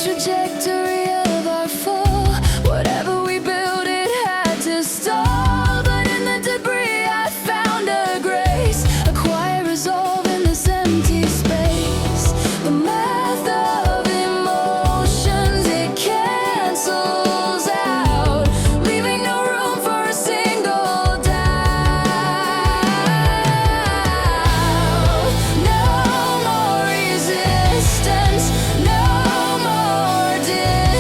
trajectory of our fall. Whatever we built, it had to stall. But in the debris, I found a grace, a quiet resolve in this empty space. The math of emotions, it cancels out, leaving no room for a single doubt. No more resistance, no more distance.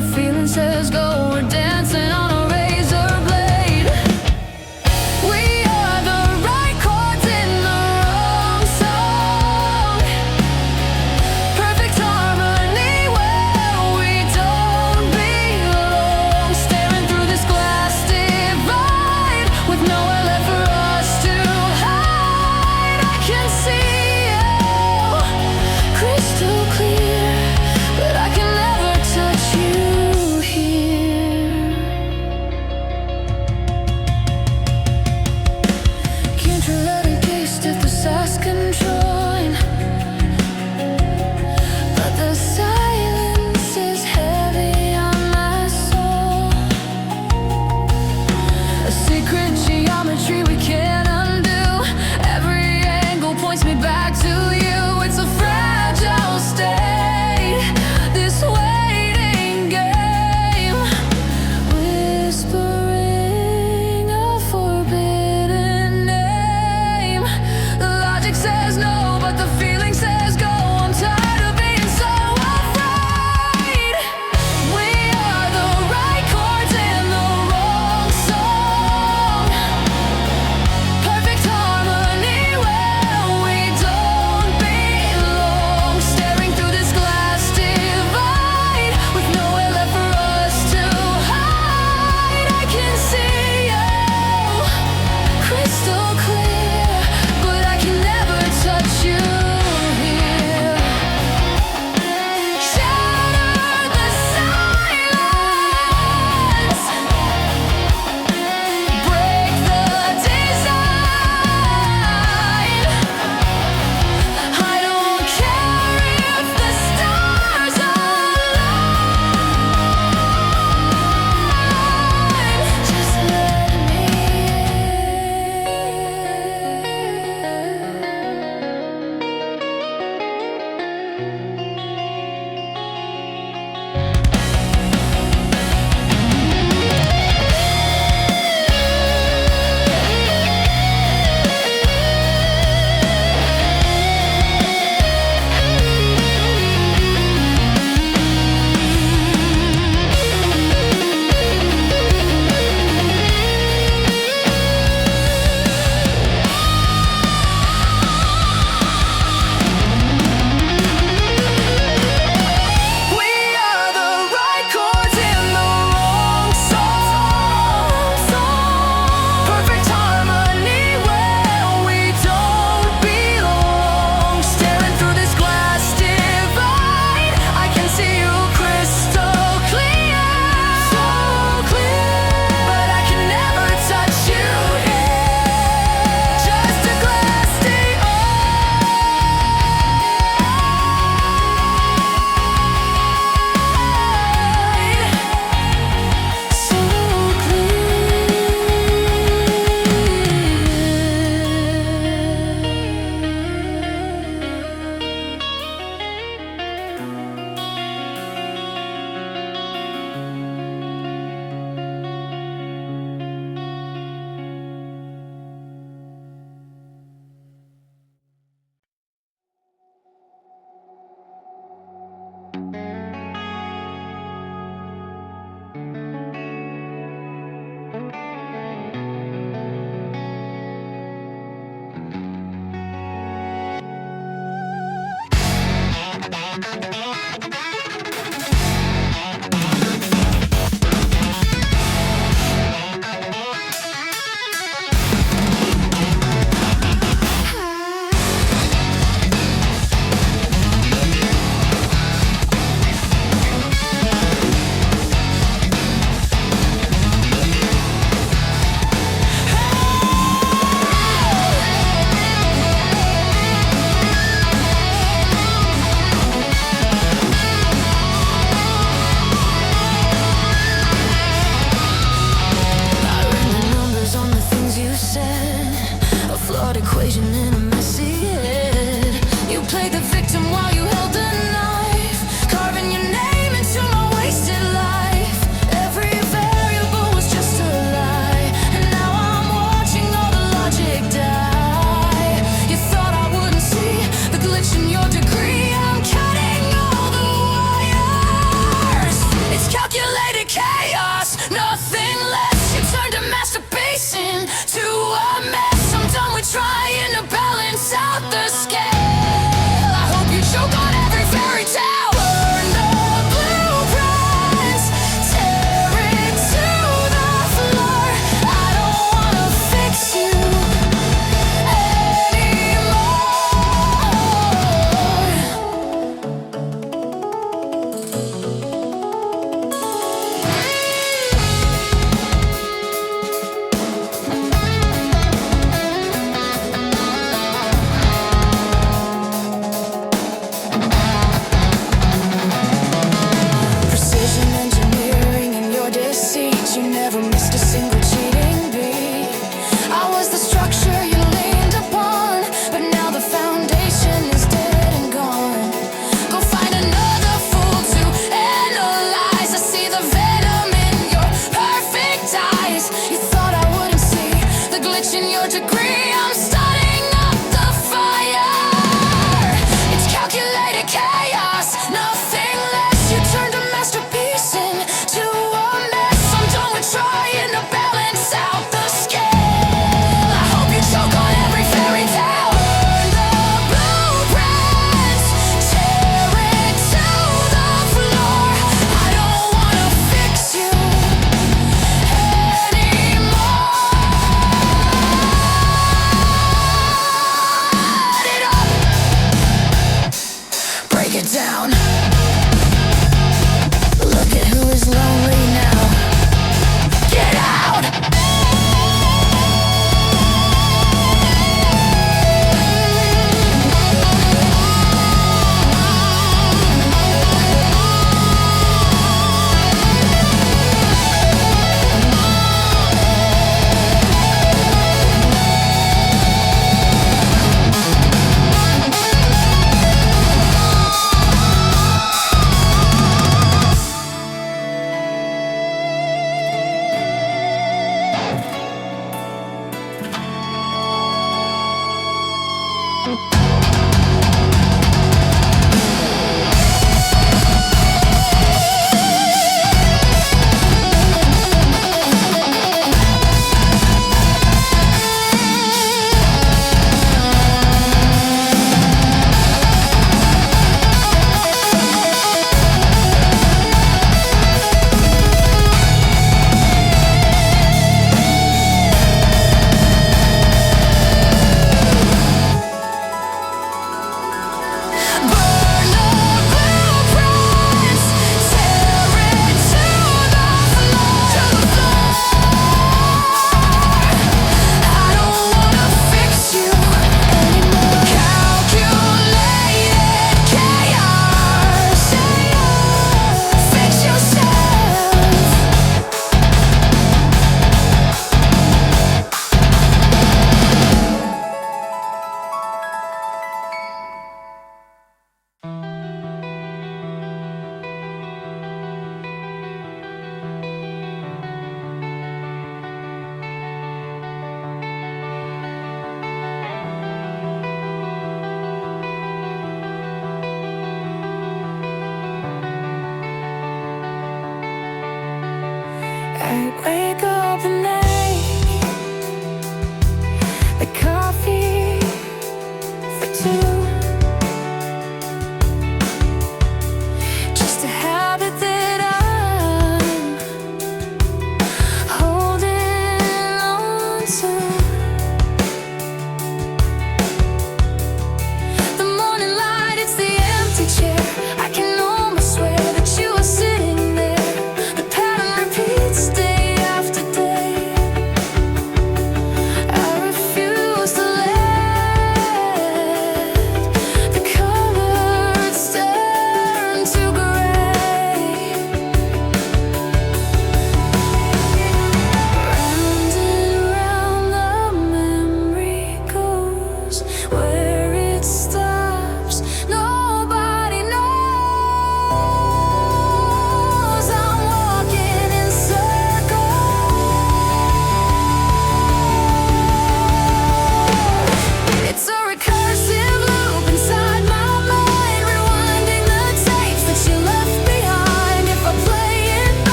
the feeling says go. We're dancing on a razor blade. We are the right chords in the wrong song. Perfect harmony where we don't belong. Staring through this glass divide with nowhere left for us to hide. I can see you crystal clear, but I can never touch you here.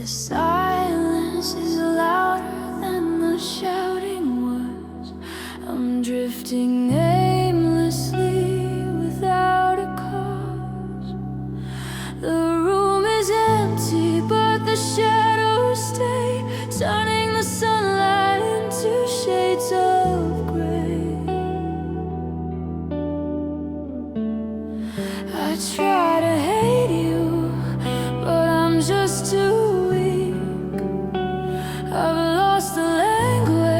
The silence is louder than the shouting words. I'm drifting aimlessly without a cause. The room is empty, but the shadows stay, turning the sunlight into shades of gray. I try to hate you, but I'm just too weak. I've lost the language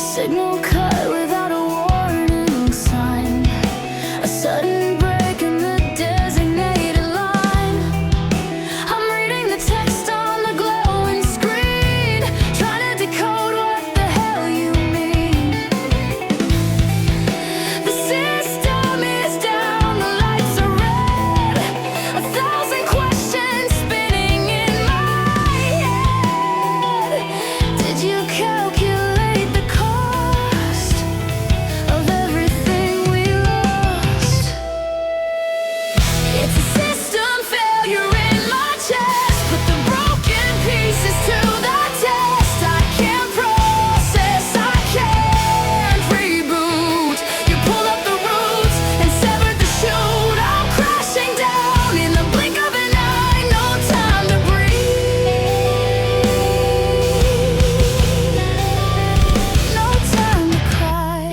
signal cut without a warning sign. A sudden break in the designated line. I'm reading the text on the glowing screen, trying to decode what the hell you mean. The system is down, the lights are red. 1,000 questions spinning in my head. Did you calculate the cost of everything we lost? It's a system failure in my chest. Put the broken pieces to the test. I can't process, I can't reboot. You pulled up the roots and severed the shoot. I'm crashing down in the blink of an eye. No time to breathe. No time to cry.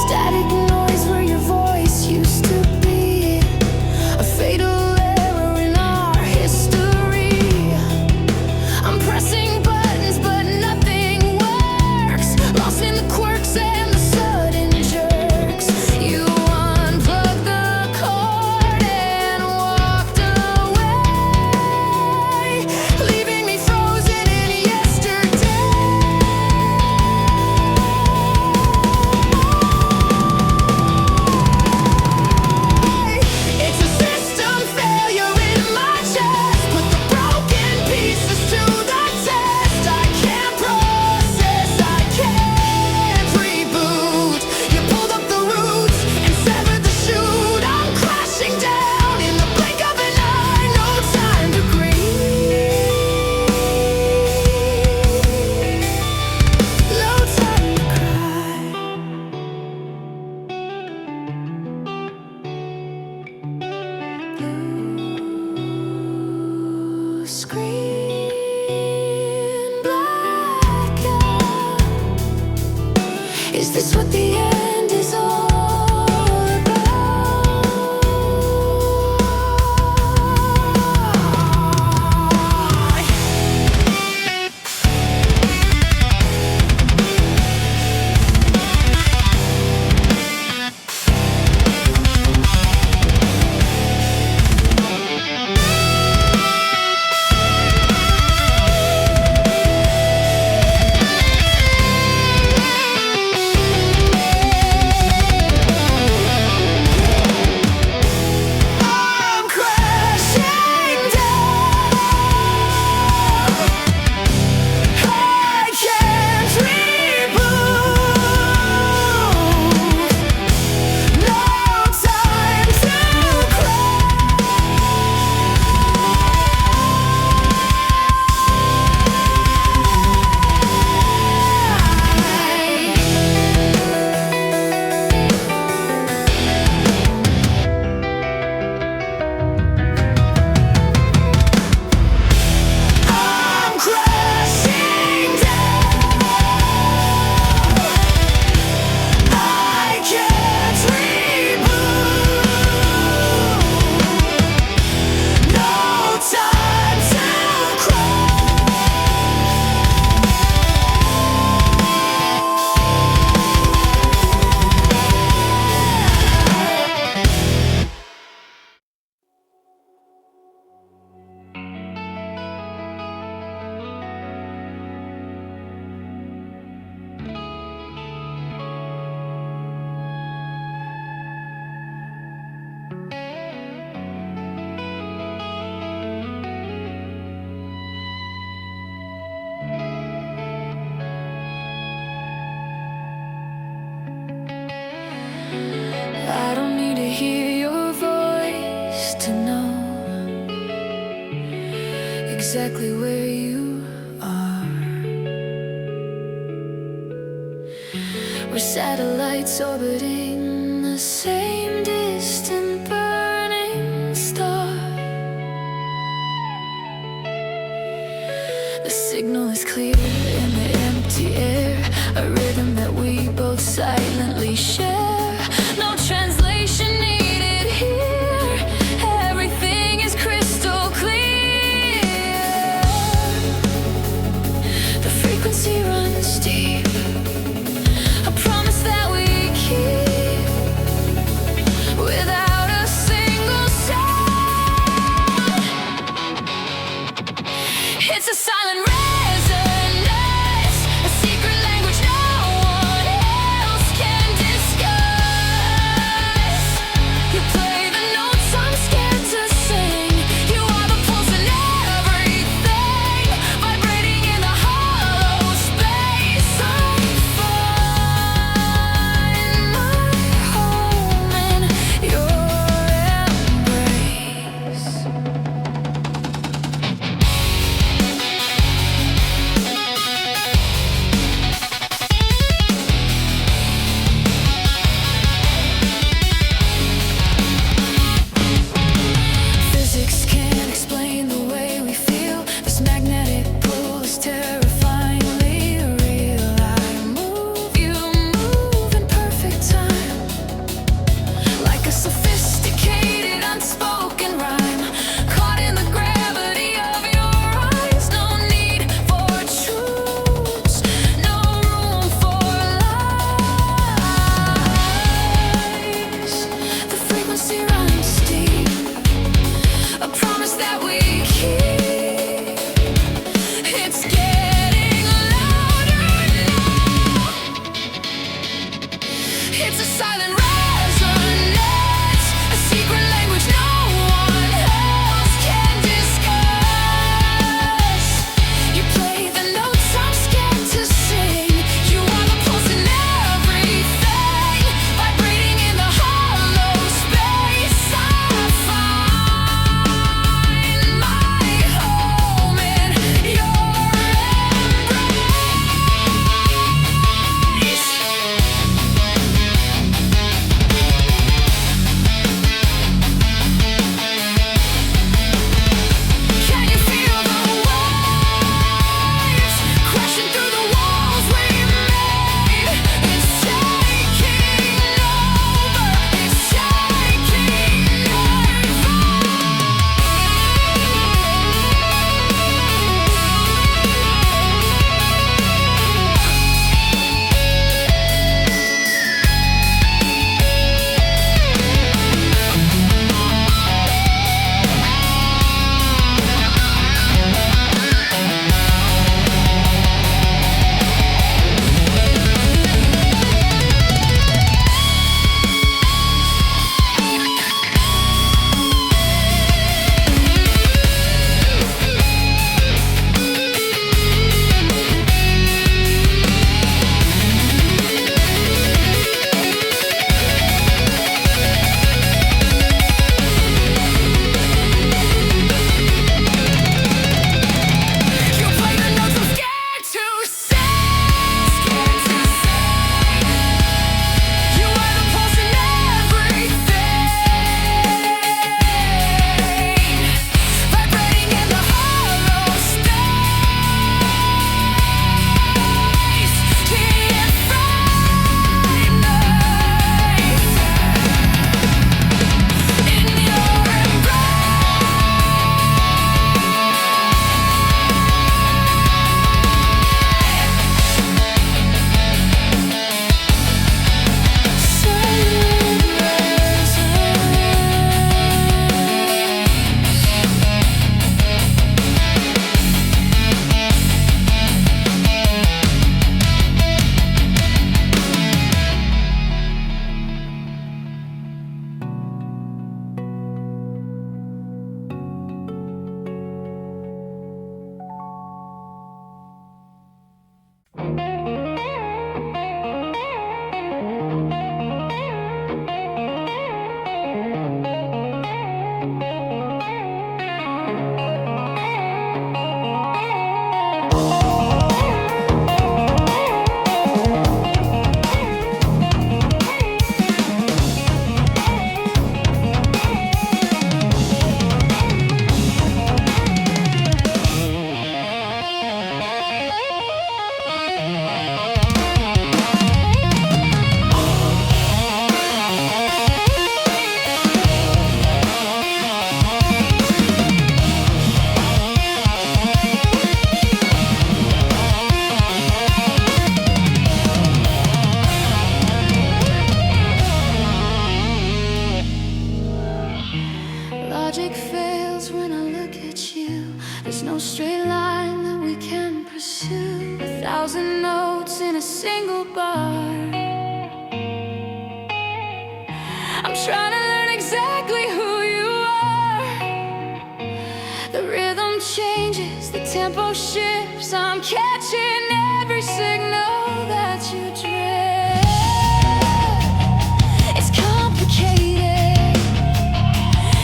Static noise where your voice used to be. A fatal error in our history. I'm pressing buttons but nothing works. Lost in the quirks and the sudden jerks. You unplugged the cord and walked away, leaving me frozen in yesterday. It's a system failure in my chest. Put the broken pieces to the test. I can't process, I can't reboot. You pulled up the roots and severed the shoot. I'm crashing down in the blink of an eye. No time to grieve. No time to cry. Blue screen, blackout. Is this what the end is all about? I'm crashing down. I can't reboot. No time to I'm crashing down. I can't reboot. No time to cry. I don't need to hear your voice to know exactly where you are. We're satellites orbiting the same distant burning star. The signal is clear in the empty air, a rhythm that we both silently share. No translation needed here, everything is crystal clear. The frequency runs deep, a promise that we keep without a single sound. It's a silent resonance, a secret language no one else can discuss. You play the notes I'm scared to sing. You are the pulse in everything, vibrating in the hollow space. I find my home in your embrace. straight line that we can pursue, 1,000 notes in a single bar. I'm trying to learn exactly who you are. The rhythm changes, the tempo shifts. I'm catching every signal that you drift. It's complicated,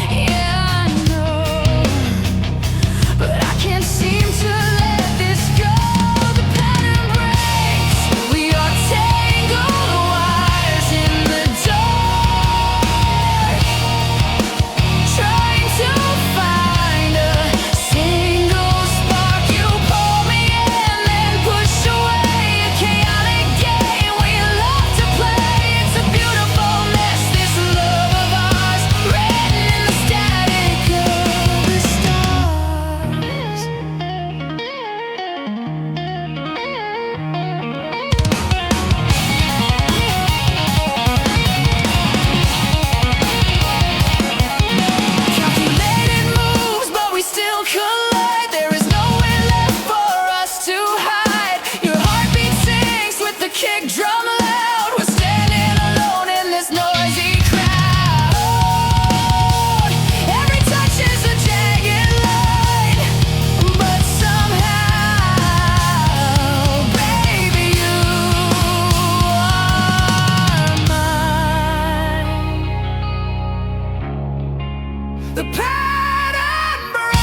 yeah, I know, but I can't seem to let this go. The pattern breaks. We are tangled wires in the dark, trying to find a single spark. You pull me in, then push away. A chaotic game we love to play. It's a beautiful mess, this love of ours, written in the static of the stars. Calculated moves, but we still collide. There is nowhere left for us to hide. Your heartbeat sings with the kick drum loud. We're standing alone in this noisy crowd. Every touch is a jagged line, but somehow, baby, you are mine. The pattern breaks,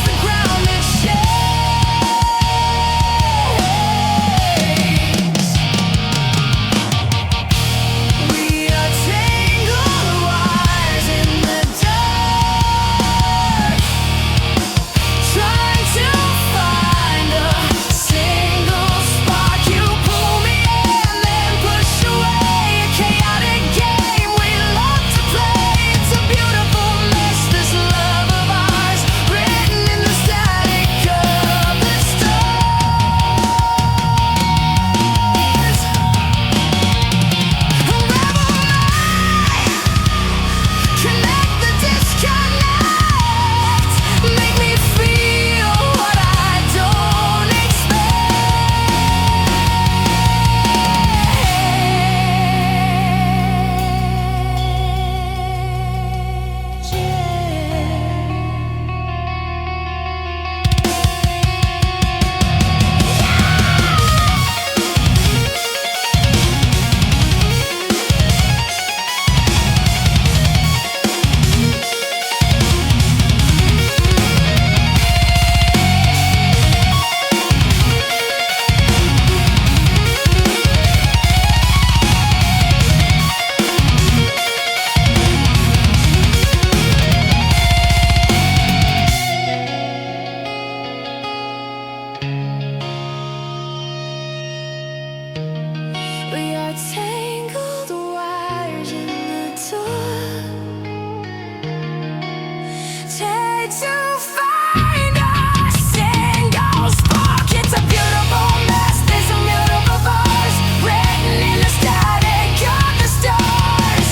the ground that shakes. We are tangled wires in the dark, trying to find a single spark. You pull me in, then push away. A chaotic game we love to play. It's a beautiful mess, this love of ours, written in the static of the stars. Unravel connect the disconnect. Make me feel what I don't We are tangled wires in the dark, trying to find a single spark. It's a beautiful mess, this beautiful voice, written in the static of the stars.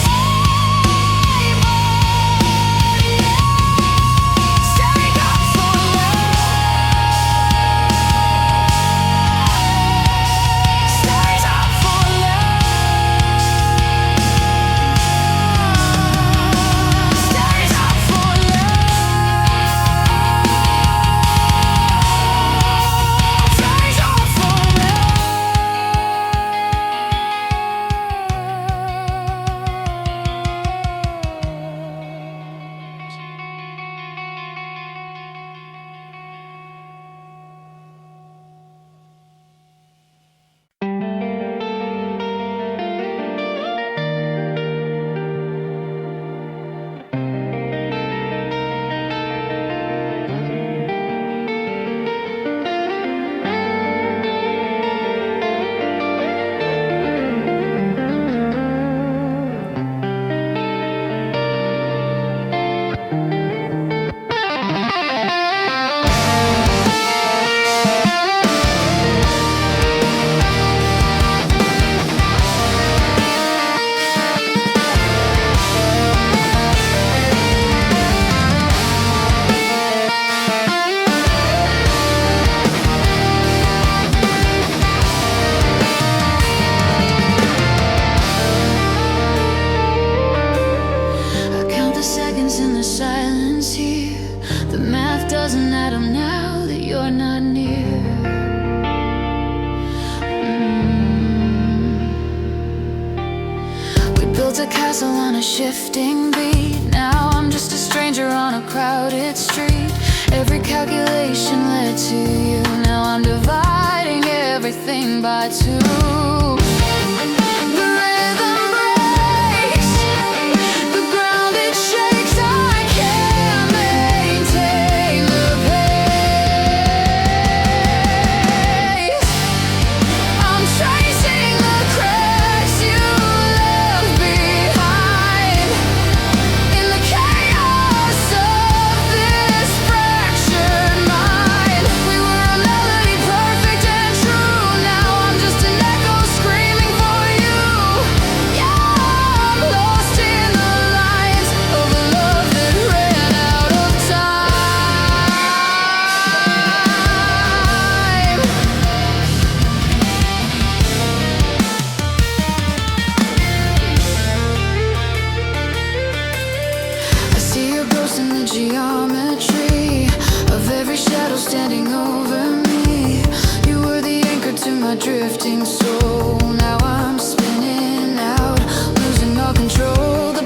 Staying up for love, stays up for love, stays up for love. seconds in the silence here. The math doesn't add up now that you're not near. We built a castle on a shifting beat. Now I'm just a stranger on a crowded street. Every calculation led to you. Now I'm dividing everything by two. In the geometry of every shadow standing over me, you were the anchor to my drifting soul. Now I'm spinning out, losing all control.